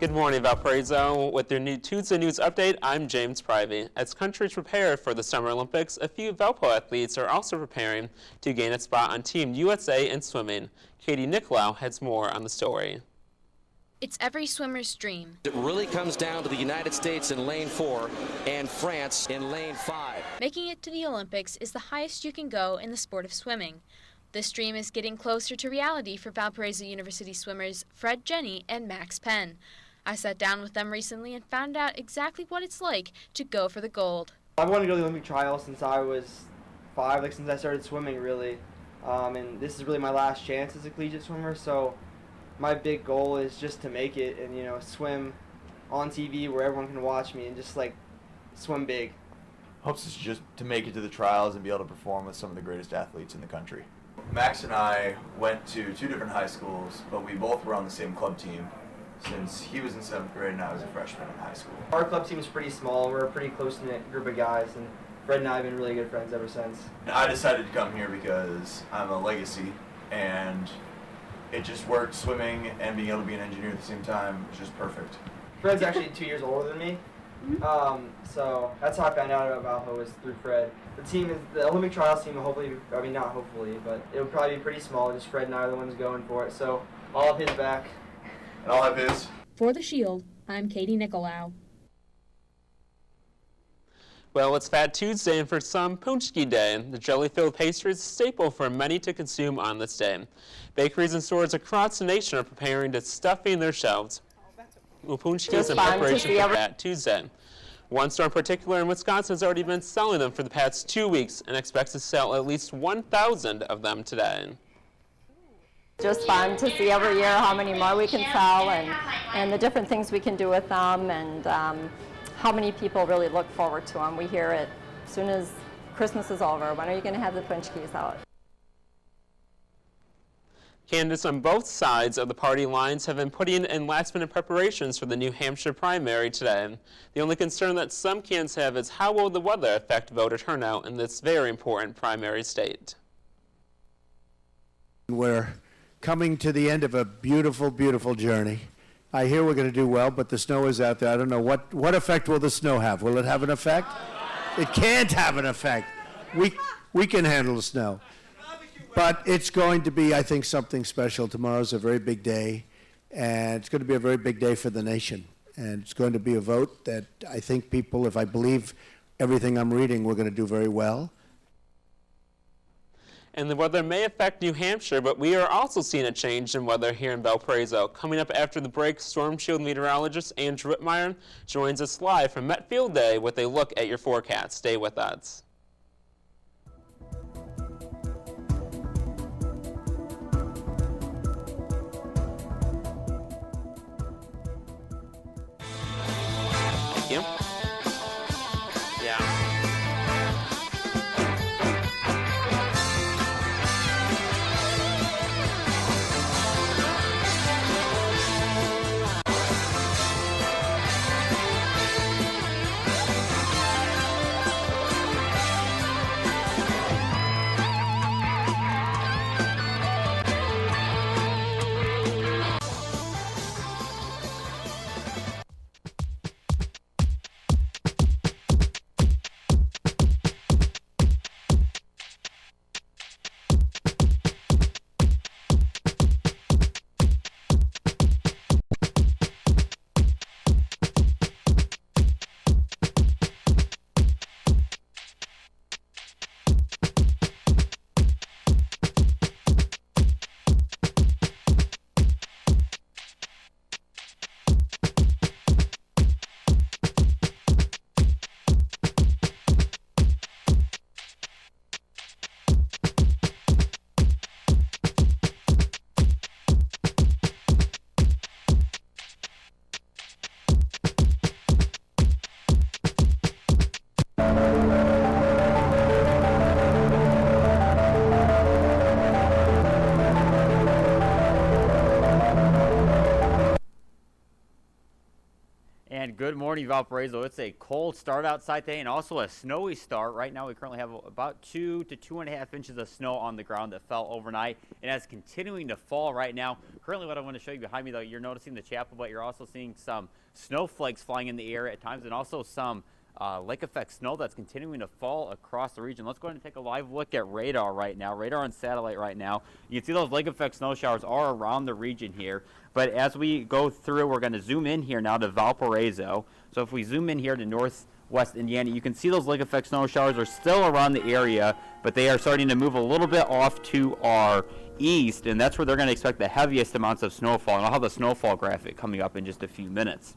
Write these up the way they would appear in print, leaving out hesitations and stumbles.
Good morning, Valparaiso. With your new Tuesday News Update, I'm James Priewe. As countries prepare for the Summer Olympics, a few Valpo athletes are also preparing to gain a spot on Team USA in swimming. Katie Nicolau has more on the story. It's every swimmer's dream. It really comes down to the United States in lane 4 and France in lane 5. Making it to the Olympics is the highest you can go in the sport of swimming. This dream is getting closer to reality for Valparaiso University swimmers Fred Jenny and Max Penn. I sat down with them recently and found out exactly what it's like to go for the gold. I've wanted to go to the Olympic trials since I was 5, since I started swimming really. And this is really my last chance as a collegiate swimmer, so my big goal is just to make it and, swim on TV where everyone can watch me and just swim big. Hopes is just to make it to the trials and be able to perform with some of the greatest athletes in the country. Max and I went to 2 different high schools, but we both were on the same club team since he was in 7th grade and I was a freshman in high school. Our club team is pretty small. We're a pretty close-knit group of guys, and Fred and I have been really good friends ever since. I decided to come here because I'm a legacy, and it just worked. Swimming and being able to be an engineer at the same time was just perfect. Fred's actually 2 years older than me, so that's how I found out about Valpo was through Fred. The Olympic trials team, not hopefully, but it'll probably be pretty small. Just Fred and I are the ones going for it, so I'll have his back. And I'll have his. For The Shield, I'm Katie Nicolau. Well, it's Fat Tuesday, and for some, Punchki Day. The jelly-filled pastry is a staple for many to consume on this day. Bakeries and stores across the nation are preparing to stuffing their shelves. Punchki is in preparation for Fat Tuesday. One store in particular in Wisconsin has already been selling them for the past 2 weeks and expects to sell at least 1,000 of them today. Just fun to see every year how many more we can sell and the different things we can do with them, and how many people really look forward to them. We hear it as soon as Christmas is over. When are you going to have the punchkis out? Candidates on both sides of the party lines have been putting in last-minute preparations for the New Hampshire primary today. The only concern that some candidates have is how will the weather affect voter turnout in this very important primary state. We're coming to the end of a beautiful, beautiful journey. I hear we're going to do well, but the snow is out there. I don't know, what effect will the snow have? Will it have an effect? It can't have an effect. We can handle the snow. But it's going to be, I think, something special. Tomorrow's a very big day, and it's going to be a very big day for the nation. And it's going to be a vote that I think people, if I believe everything I'm reading, we're going to do very well. And the weather may affect New Hampshire, but we are also seeing a change in weather here in Valparaiso. Coming up after the break, Storm Shield meteorologist Andrew Whitmyer joins us live from Met Field Day with a look at your forecast. Stay with us. Thank you. Yeah. morning, Valparaiso. It's a cold start outside today and also a snowy start. Right now, we currently have about 2 to 2.5 inches of snow on the ground that fell overnight, and that's continuing to fall right now. Currently, what I want to show you behind me, though, you're noticing the chapel, but you're also seeing some snowflakes flying in the air at times, and also some lake effect snow that's continuing to fall across the region. Let's go ahead and take a live look at radar right now, radar on satellite right now. You can see those lake effect snow showers are around the region here. But as we go through, we're going to zoom in here now to Valparaiso. So if we zoom in here to northwest Indiana, you can see those lake effect snow showers are still around the area, but they are starting to move a little bit off to our east, and that's where they're going to expect the heaviest amounts of snowfall. And I'll have the snowfall graphic coming up in just a few minutes.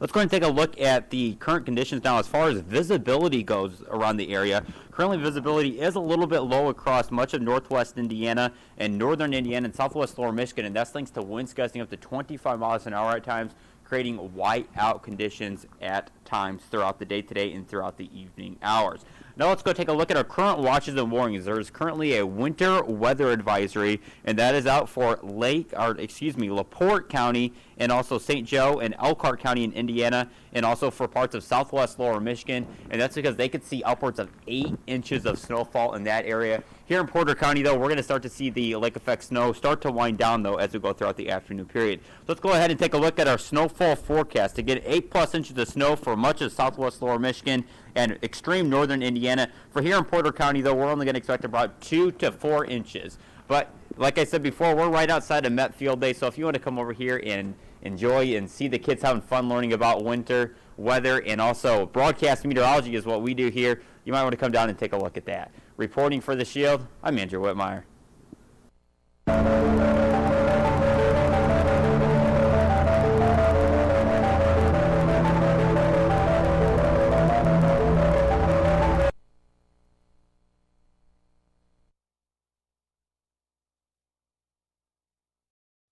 Let's go ahead and take a look at the current conditions now as far as visibility goes around the area. Currently, visibility is a little bit low across much of northwest Indiana and northern Indiana and southwest lower Michigan, and that's thanks to winds gusting up to 25 miles an hour at times, creating whiteout conditions at times throughout the day today and throughout the evening hours. Now let's go take a look at our current watches and warnings. There is currently a winter weather advisory, and that is out for LaPorte County and also St. Joe and Elkhart County in Indiana, and also for parts of southwest lower Michigan, and that's because they could see upwards of 8 inches of snowfall in that area. Here in Porter County, though, we're going to start to see the lake effect snow start to wind down, though, as we go throughout the afternoon period. So let's go ahead and take a look at our snowfall forecast. To get 8+ inches of snow for much of southwest lower Michigan and extreme northern Indiana. For here in Porter County, though, we're only going to expect about 2 to 4 inches. But like I said before, we're right outside of Met Field Day, so if you want to come over here and enjoy and see the kids having fun learning about winter weather and also broadcast meteorology is what we do here, you might want to come down and take a look at that. Reporting for The Shield, I'm Andrew Whitmyer.